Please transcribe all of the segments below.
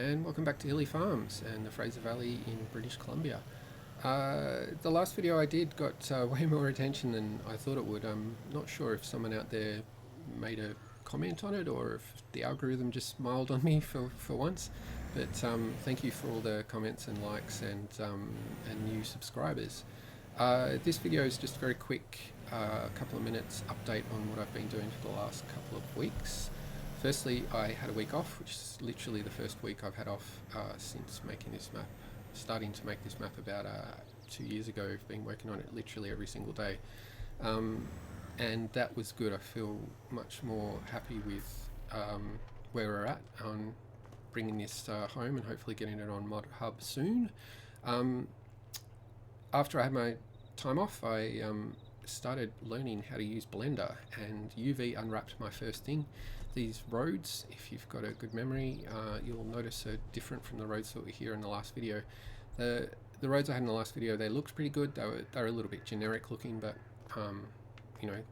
and welcome back to Hilly Farms and the Fraser Valley in British Columbia. The last video I did got way more attention than I thought it would. I'm not sure if someone out there made a comment on it or if the algorithm just smiled on me for once, but thank you for all the comments and likes and new subscribers. This video is just a very quick, a couple of minutes update on what I've been doing for the last couple of weeks. Firstly, I had a week off, which is literally the first week I've had off since making this map. Starting to make this map about 2 years ago. I've been working on it literally every single day. And that was good. I feel much more happy with where we're at on bringing this home and hopefully getting it on ModHub soon. After I had my time off, I started learning how to use Blender, and UV unwrapped my first thing. These roads, if you've got a good memory, you'll notice are different from the roads that were here in the last video. The roads I had in the last video, they looked pretty good. They were a little bit generic looking, but you know,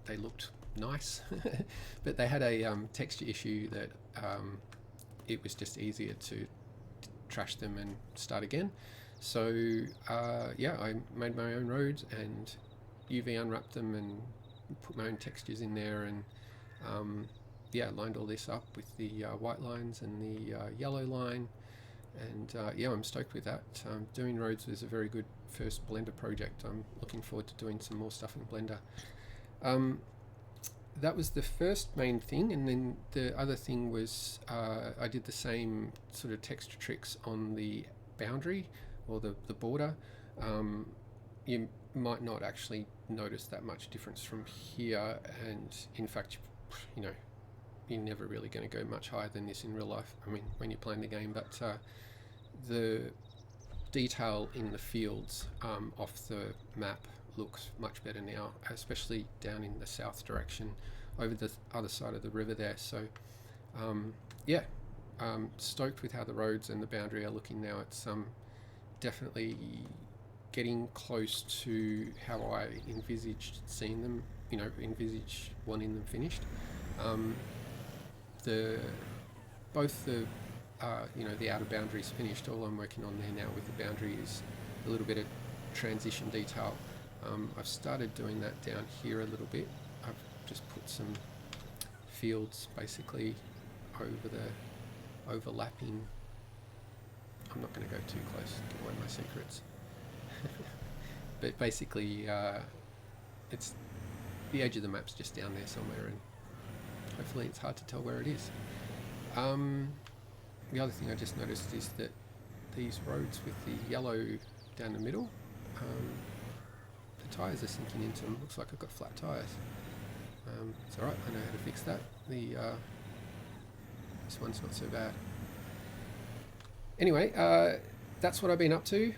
they looked nice. But they had a texture issue that it was just easier to trash them and start again. So yeah, I made my own roads and UV unwrapped them and put my own textures in there, and yeah, lined all this up with the white lines and the yellow line, and yeah, I'm stoked with that. Doing roads was a very good first Blender project. I'm looking forward to doing some more stuff in Blender. That was the first main thing, and then the other thing was I did the same sort of texture tricks on the boundary or the border. You might not actually notice that much difference from here, and in fact, you know, you're never really going to go much higher than this in real life. I mean, when you're playing the game, but the detail in the fields off the map looks much better now, especially down in the south direction over the other side of the river there. So yeah, stoked with how the roads and the boundary are looking now. It's definitely getting close to how I envisaged seeing them, you know, envisage wanting them finished. Both the you know, the outer boundaries finished. All I'm working on there now with the boundary is a little bit of transition detail. I've started doing that down here a little bit. I've just put some fields basically over the overlapping. I'm not going to go too close, give away my secrets. But basically it's the edge of the map's just down there somewhere, and hopefully it's hard to tell where it is. The other thing I just noticed is that these roads with the yellow down the middle, the tyres are sinking into them. Looks like I've got flat tyres. It's alright, I know how to fix that. This one's not so bad. Anyway, that's what I've been up to.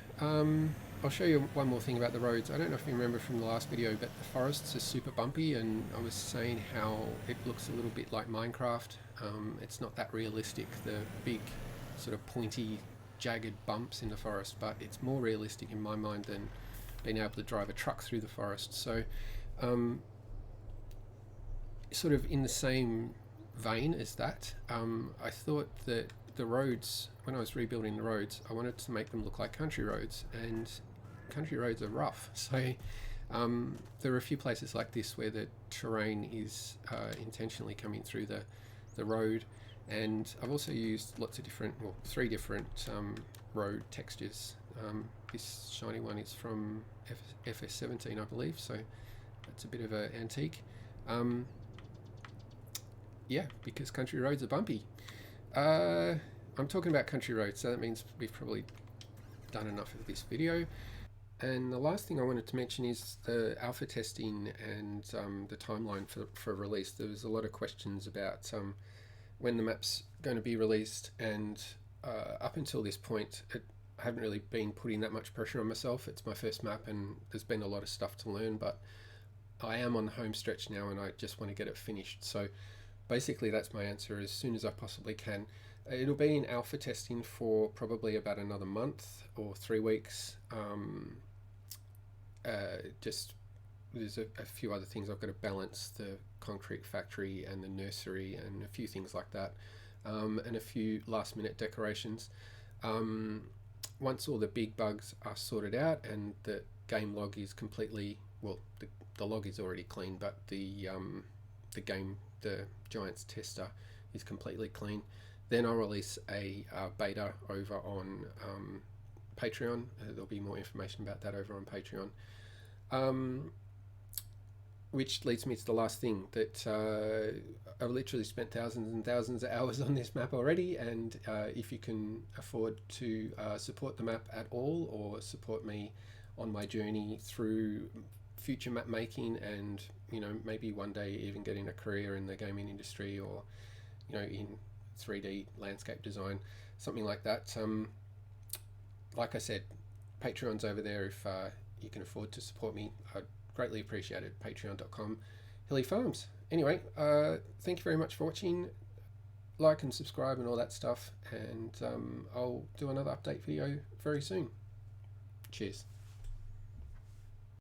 I'll show you one more thing about the roads. I don't know if you remember from the last video, but the forests are super bumpy, and I was saying how it looks a little bit like Minecraft. It's not that realistic, the big sort of pointy, jagged bumps in the forest, but it's more realistic in my mind than being able to drive a truck through the forest. So sort of in the same vein as that, I thought that the roads, when I was rebuilding the roads, I wanted to make them look like country roads, and country roads are rough. So there are a few places like this where the terrain is intentionally coming through the road, and I've also used lots of different, well, 3 different road textures. This shiny one is from FS17, I believe, so that's a bit of an antique. Yeah, because country roads are bumpy. I'm talking about country roads, so that means we've probably done enough of this video. And the last thing I wanted to mention is the alpha testing and the timeline for release. There was a lot of questions about when the map's going to be released, and up until this point I haven't really been putting that much pressure on myself. It's my first map and there's been a lot of stuff to learn, but I am on the home stretch now and I just want to get it finished. So basically that's my answer: as soon as I possibly can. It'll be in alpha testing for probably about another month or 3 weeks. Just there's a few other things I've got to balance: the concrete factory and the nursery and a few things like that. and a few last minute decorations. Once all the big bugs are sorted out and the game log is completely, well, the log is already clean, but the Giants tester is completely clean, then I'll release a beta over on Patreon. There'll be more information about that over on Patreon. Which leads me to the last thing, that I've literally spent thousands and thousands of hours on this map already, and if you can afford to support the map at all, or support me on my journey through future map making, and maybe one day even getting a career in the gaming industry, or in 3D landscape design, something like that. Like I said, Patreon's over there if you can afford to support me. I'd greatly appreciate it. Patreon.com, Hilly Farms. Anyway, thank you very much for watching. Like and subscribe and all that stuff, and I'll do another update video very soon. Cheers.